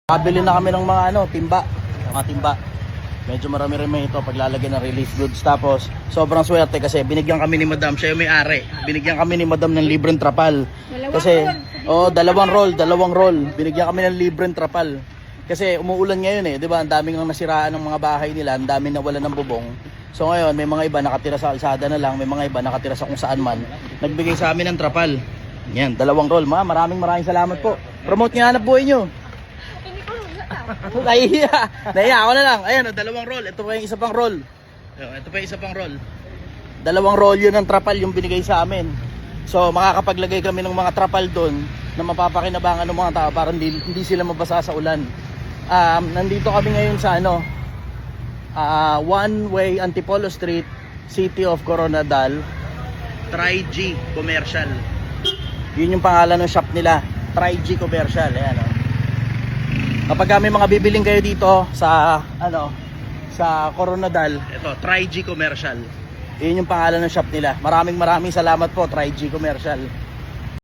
Kabili na kami ng mga timba. Medyo marami-rami ito paglalagay ng release goods. Tapos sobrang swerte kasi binigyan kami ni Madam, siya yung may-ari. Binigyan kami ni Madam ng libreng trapal. Kasi dalawang roll. Binigyan kami ng libreng trapal. Kasi umuulan ngayon 'di ba? Ang daming nang nasiraan ng mga bahay nila, ang daming nawalan ng bubong. So ngayon, may mga iba nakatira sa kalsada na lang, may mga iba nakatira sa kung saan man. Nagbigay sa amin ng trapal. Yan, dalawang roll. Maraming salamat po. Promote nga hanap buhay nyo. Nahiya ako na lang. Ayan, dalawang roll. Ito pa yung isa pang roll. Dalawang roll yun ng trapal yung binigay sa amin. So makakapaglagay kami ng mga trapal doon na mapapakinabangan ng mga tao para hindi sila mabasa sa ulan. Nandito kami ngayon sa one-way Antipolo Street, City of Coronadal, Tri-G Commercial. Yun yung pangalan ng shop nila, Tri-G Commercial. Ayan, kapag may mga bibiling kayo dito sa sa Coronadal, ito Tri-G Commercial. Yun yung pangalan ng shop nila. Maraming salamat po, Tri-G Commercial.